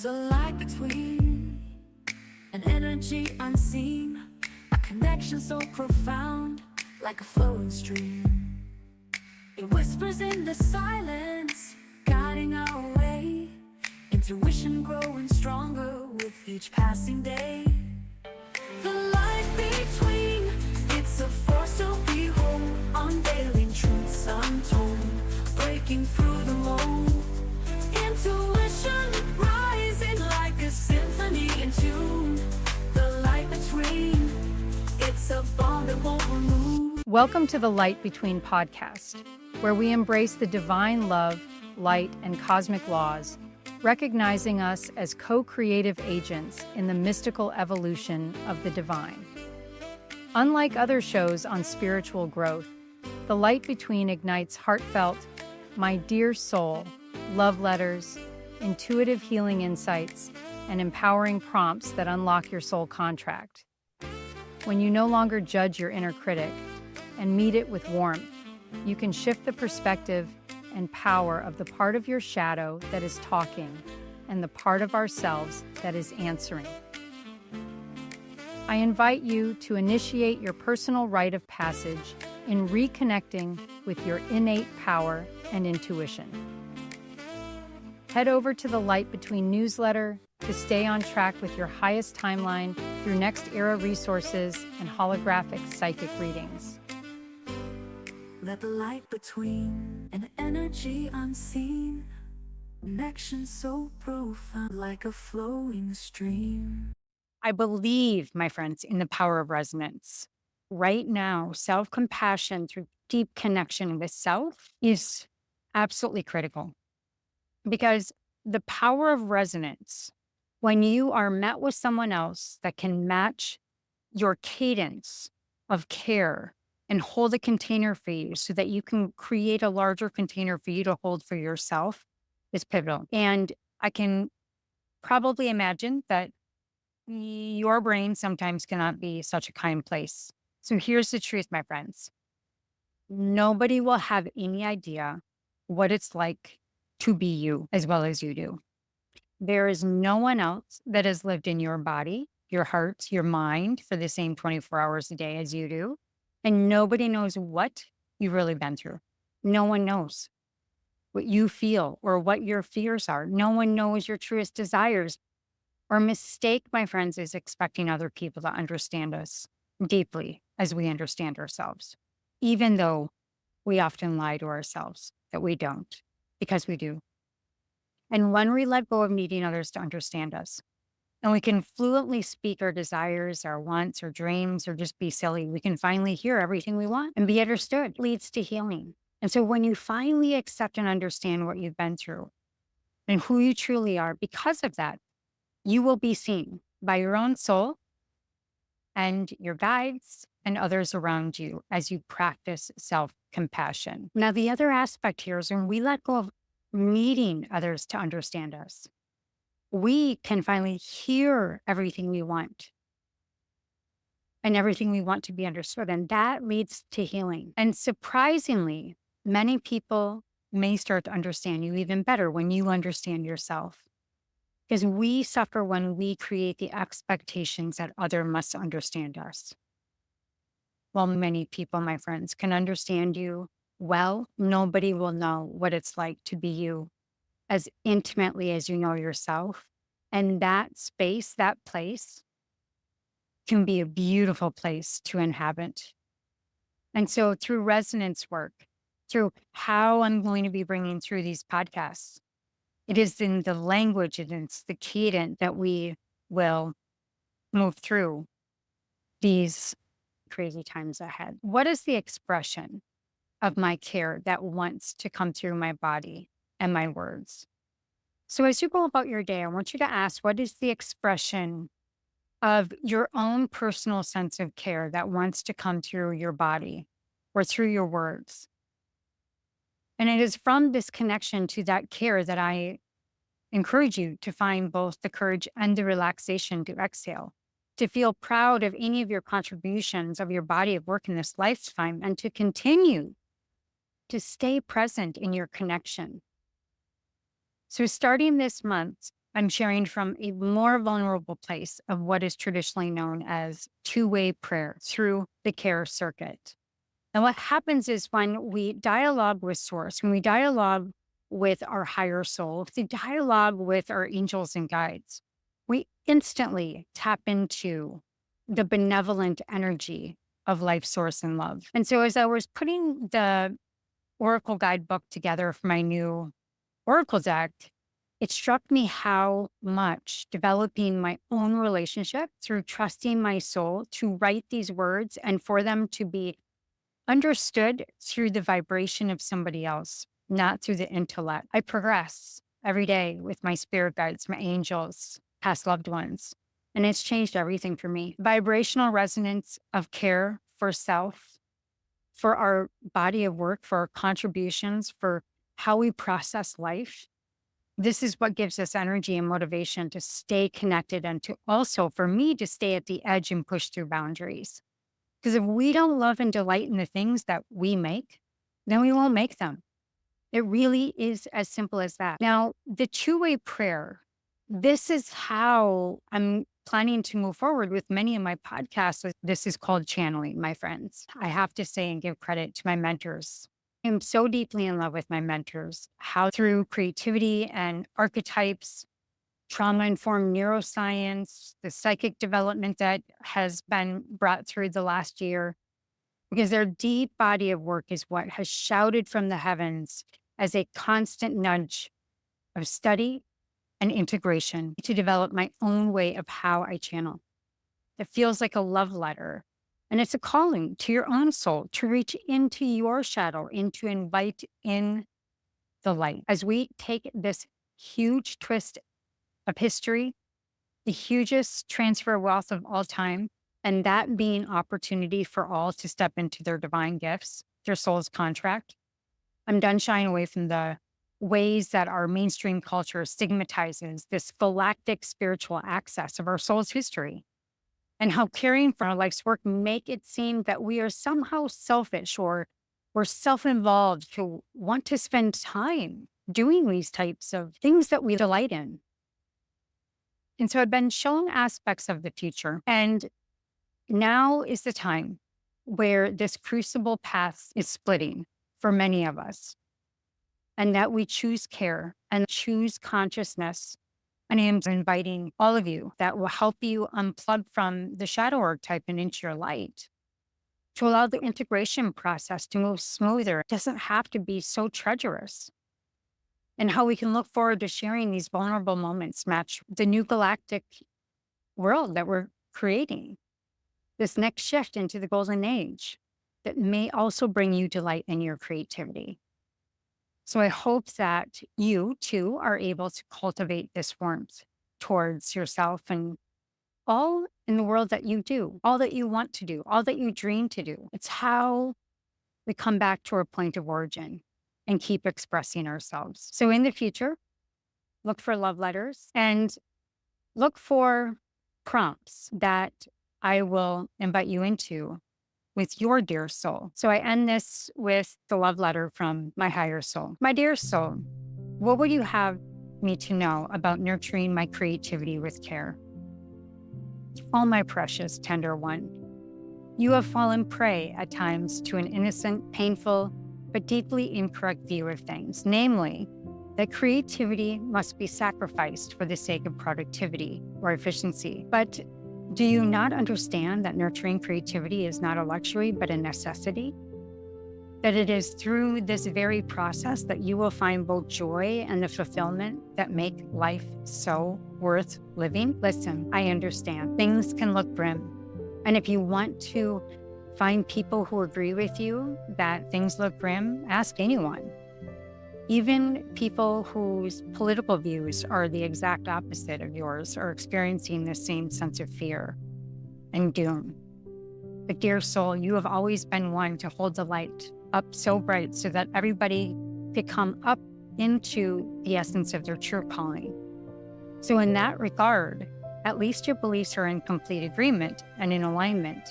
There's a light between, an energy unseen, a connection so profound, like a flowing stream. It whispers in the silence, guiding our way, intuition growing stronger with each passing day. The light between, it's a force to behold, unveiling truths untold, breaking through the mold. Intuition rising like a symphony in tune. The light between, it's a bond that won't remove. Welcome to the Light Between podcast, where we embrace the divine love, light, and cosmic laws, recognizing us as co-creative agents in the mystical evolution of the divine. Unlike other shows on spiritual growth, The Light Between ignites heartfelt, my dear soul, love letters, intuitive healing insights, and empowering prompts that unlock your soul contract. When you no longer judge your inner critic and meet it with warmth, you can shift the perspective and power of the part of your shadow that is talking and the part of ourselves that is answering. I invite you to initiate your personal rite of passage in reconnecting with your innate power and intuition. Head over to the Light Between newsletter to stay on track with your highest timeline through next era resources and holographic psychic readings. Let the light between, an energy unseen, connection so profound like a flowing stream. I believe, my friends, in the power of resonance. Right now, self-compassion through deep connection with self is absolutely critical, because the power of resonance, when you are met with someone else that can match your cadence of care and hold a container for you so that you can create a larger container for you to hold for yourself, is pivotal. And I can probably imagine that your brain sometimes cannot be such a kind place. So here's the truth, my friends. Nobody will have any idea what it's like to be you as well as you do. There is no one else that has lived in your body, your heart, your mind for the same 24 hours a day as you do. And nobody knows what you've really been through. No one knows what you feel or what your fears are. No one knows your truest desires. Our mistake, my friends, is expecting other people to understand us deeply as we understand ourselves, even though we often lie to ourselves that we don't, because we do. And when we let go of needing others to understand us, and we can fluently speak our desires, our wants, our dreams, or just be silly, we can finally hear everything we want and be understood. It leads to healing. And so when you finally accept and understand what you've been through and who you truly are, because of that, you will be seen by your own soul and your guides and others around you as you practice self-compassion. Now, the other aspect here is when we let go of needing others to understand us, we can finally hear everything we want and everything we want to be understood. And that leads to healing. And surprisingly, many people may start to understand you even better when you understand yourself. Because we suffer when we create the expectations that others must understand us. While many people, my friends, can understand you well, nobody will know what it's like to be you as intimately as you know yourself. And that space, that place, can be a beautiful place to inhabit. And so through resonance work, through how I'm going to be bringing through these podcasts, it is in the language and it's the cadence that we will move through these crazy times ahead. What is the expression of my care that wants to come through my body and my words? So as you go about your day, I want you to ask, what is the expression of your own personal sense of care that wants to come through your body or through your words? And it is from this connection to that care that I encourage you to find both the courage and the relaxation to exhale, to feel proud of any of your contributions of your body of work in this lifetime, and to continue to stay present in your connection. So starting this month, I'm sharing from a more vulnerable place of what is traditionally known as two-way prayer through the care circuit. And what happens is when we dialogue with Source, when we dialogue with our higher soul, if we dialogue with our angels and guides, we instantly tap into the benevolent energy of life, source, and love. And so as I was putting the Oracle guidebook together for my new Oracle deck, it struck me how much developing my own relationship through trusting my soul to write these words and for them to be understood through the vibration of somebody else, not through the intellect. I progress every day with my spirit guides, my angels, past loved ones, and it's changed everything for me. Vibrational resonance of care for self, for our body of work, for our contributions, for how we process life. This is what gives us energy and motivation to stay connected and to also, for me, to stay at the edge and push through boundaries. Because if we don't love and delight in the things that we make, then we won't make them. It really is as simple as that. Now, the two-way prayer, this is how I'm planning to move forward with many of my podcasts. This is called channeling, my friends. I have to say and give credit to my mentors. I'm so deeply in love with my mentors, how through creativity and archetypes, trauma-informed neuroscience, the psychic development that has been brought through the last year, because their deep body of work is what has shouted from the heavens as a constant nudge of study and integration to develop my own way of how I channel. It feels like a love letter. And it's a calling to your own soul to reach into your shadow and to invite in the light. As we take this huge twist of history, the hugest transfer of wealth of all time, and that being opportunity for all to step into their divine gifts, their soul's contract. I'm done shying away from the ways that our mainstream culture stigmatizes this galactic spiritual access of our soul's history, and how caring for our life's work make it seem that we are somehow selfish or we're self-involved to want to spend time doing these types of things that we delight in. And so I've been shown aspects of the future. And now is the time where this crucible path is splitting for many of us, and that we choose care and choose consciousness. And I am inviting all of you that will help you unplug from the shadow archetype and into your light to allow the integration process to move smoother. It doesn't have to be so treacherous. And how we can look forward to sharing these vulnerable moments match the new galactic world that we're creating. This next shift into the golden age that may also bring you delight in your creativity. So I hope that you too are able to cultivate this warmth towards yourself and all in the world that you do, all that you want to do, all that you dream to do. It's how we come back to our point of origin and keep expressing ourselves. So in the future, look for love letters and look for prompts that I will invite you into with your dear soul. So I end this with the love letter from my higher soul. My dear soul, what would you have me to know about nurturing my creativity with care? Oh, my precious, tender one, you have fallen prey at times to an innocent, painful, but deeply incorrect view of things, namely, that creativity must be sacrificed for the sake of productivity or efficiency. But do you not understand that nurturing creativity is not a luxury, but a necessity? That it is through this very process that you will find both joy and the fulfillment that make life so worth living? Listen, I understand. Things can look grim. And if you want to find people who agree with you that things look grim, ask anyone. Even people whose political views are the exact opposite of yours are experiencing the same sense of fear and doom. But dear soul, you have always been one to hold the light up so bright so that everybody could come up into the essence of their true calling. So in that regard, at least your beliefs are in complete agreement and in alignment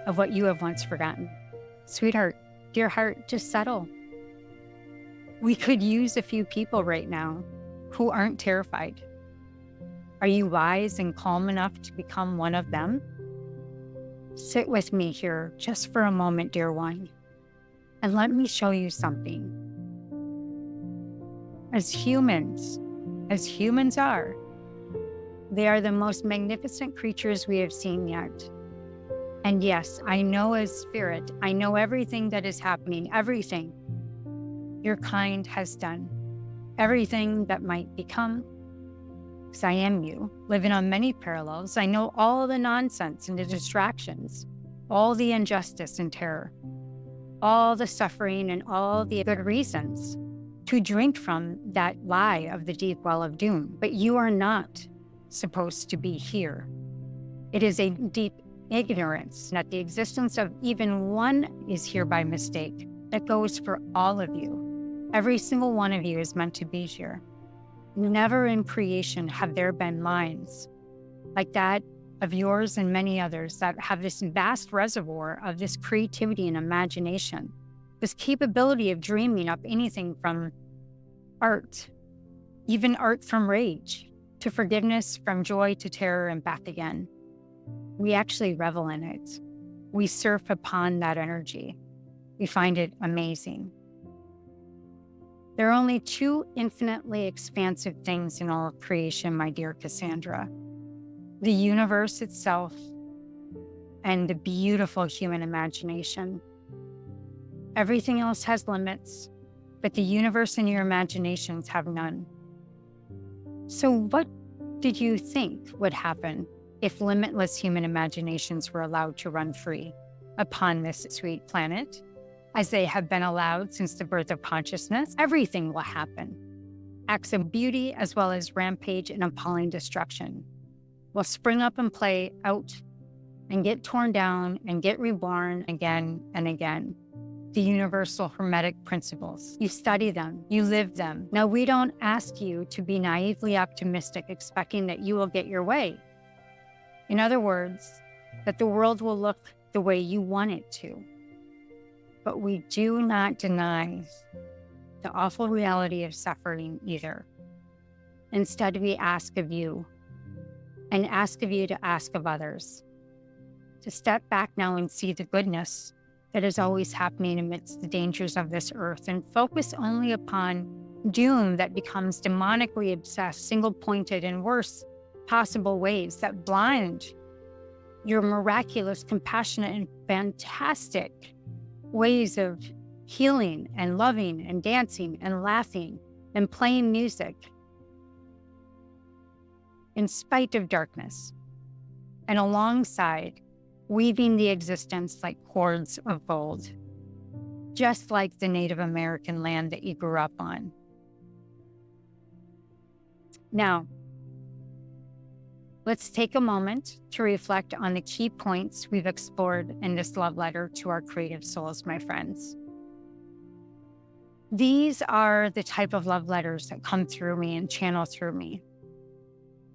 of what you have once forgotten. Sweetheart, dear heart, just settle. We could use a few people right now who aren't terrified Are you wise and calm enough to become one of them? Sit with me here just for a moment, dear one, and let me show you something. As humans are, they are the most magnificent creatures we have seen yet. And yes, I know as spirit, I know everything that is happening, everything your kind has done, everything that might become. Because I am you, living on many parallels. I know all the nonsense and the distractions, all the injustice and terror, all the suffering and all the good reasons to drink from that lie of the deep well of doom. But you are not supposed to be here. It is a deep ignorance that the existence of even one is here by mistake. That goes for all of you. Every single one of you is meant to be here. Never in creation have there been minds like that of yours and many others that have this vast reservoir of this creativity and imagination, this capability of dreaming up anything from art, even art from rage, to forgiveness, from joy to terror and back again. We actually revel in it. We surf upon that energy. We find it amazing. There are only two infinitely expansive things in all of creation, my dear Cassandra. The universe itself and the beautiful human imagination. Everything else has limits, but the universe and your imaginations have none. So what did you think would happen if limitless human imaginations were allowed to run free upon this sweet planet? As they have been allowed since the birth of consciousness, everything will happen. Acts of beauty as well as rampage and appalling destruction will spring up and play out and get torn down and get reborn again and again. The universal hermetic principles. You study them, you live them. Now, we don't ask you to be naively optimistic, expecting that you will get your way. In other words, that the world will look the way you want it to. But we do not deny the awful reality of suffering either. Instead, we ask of you, and ask of you to ask of others, to step back now and see the goodness that is always happening amidst the dangers of this earth, and focus only upon doom that becomes demonically obsessed, single-pointed, and worse possible ways that blind your miraculous, compassionate, and fantastic ways of healing and loving and dancing and laughing and playing music in spite of darkness, and alongside weaving the existence like cords of gold, just like the Native American land that you grew up on. Now, let's take a moment to reflect on the key points we've explored in this love letter to our creative souls, my friends. These are the type of love letters that come through me and channel through me.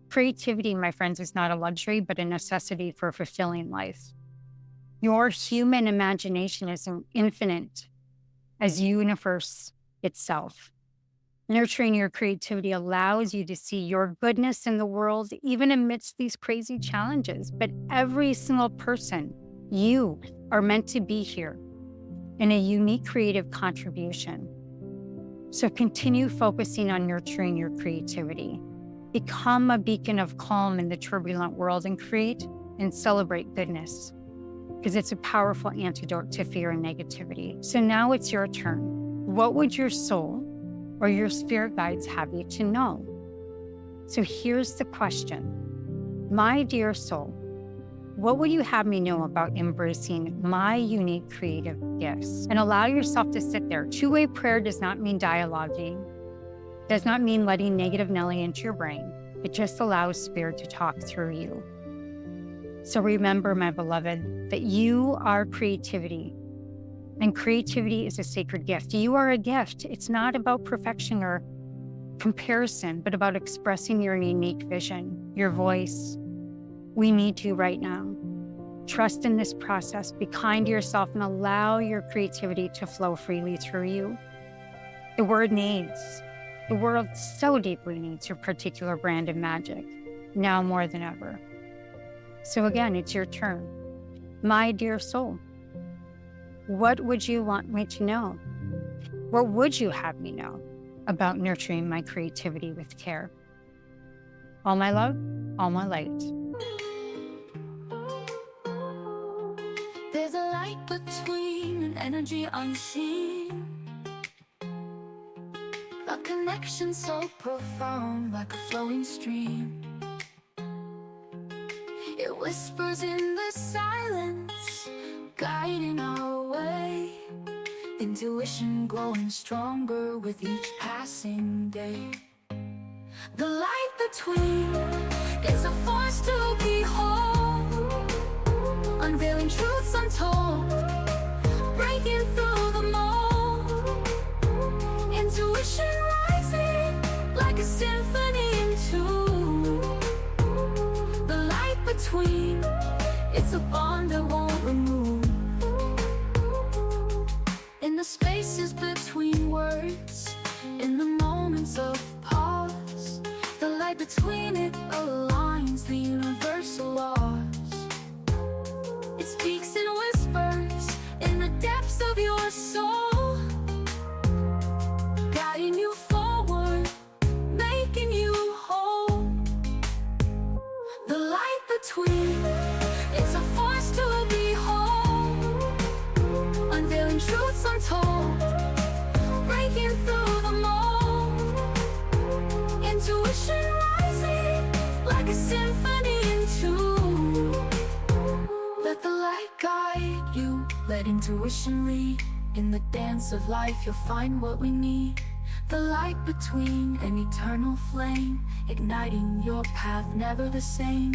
Creativity, my friends, is not a luxury, but a necessity for a fulfilling life. Your human imagination is infinite as universe itself. Nurturing your creativity allows you to see your goodness in the world, even amidst these crazy challenges. But every single person, you are meant to be here in a unique creative contribution. So continue focusing on nurturing your creativity. Become a beacon of calm in the turbulent world and create and celebrate goodness, because it's a powerful antidote to fear and negativity. So now it's your turn. What would your soul or your spirit guides have you to know? So here's the question. My dear soul, what would you have me know about embracing my unique creative gifts? And allow yourself to sit there. Two-way prayer does not mean dialoguing, does not mean letting negative Nelly into your brain. It just allows spirit to talk through you. So remember, my beloved, that you are creativity. And creativity is a sacred gift. You are a gift. It's not about perfection or comparison, but about expressing your unique vision, your voice. We need to right now. Trust in this process. Be kind to yourself and allow your creativity to flow freely through you. The world so deeply needs your particular brand of magic. now more than ever. So again, it's your turn. My dear soul, what would you want me to know? What would you have me know about nurturing my creativity with care? All my love, all my light. There's a light between an energy unseen, a connection so profound like a flowing stream. It whispers in the silence, guiding our way. Intuition growing stronger with each passing day. The light between is a force to behold, unveiling truths untold, breaking through the mold. Intuition rising like a symphony in tune. The light between, it's a bond that won't remove. In the spaces between words, in the moments of pause, the light between it aligns the universal laws. It speaks in whispers in the depths of your soul, guiding you forward, making you whole. The light between, it's a force to behold, unveiling truths untold, breaking through the mold. Intuition rising like a symphony in tune. Let the light guide you, let intuition lead. In the dance of life you'll find what we need. The light between, an eternal flame, igniting your path, never the same.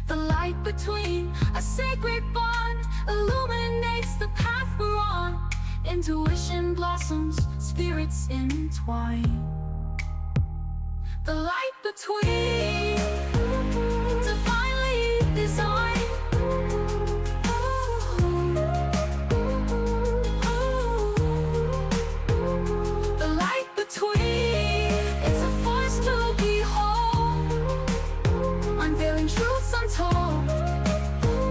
The light between, a sacred bond, illuminates the path we're on. Intuition blossoms, spirits entwine. The light between, divinely designed. The light between, it's a force to behold, unveiling truths untold,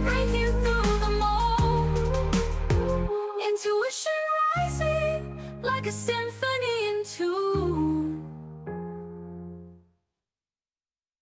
breaking through the mold. Intuition rising like a symphony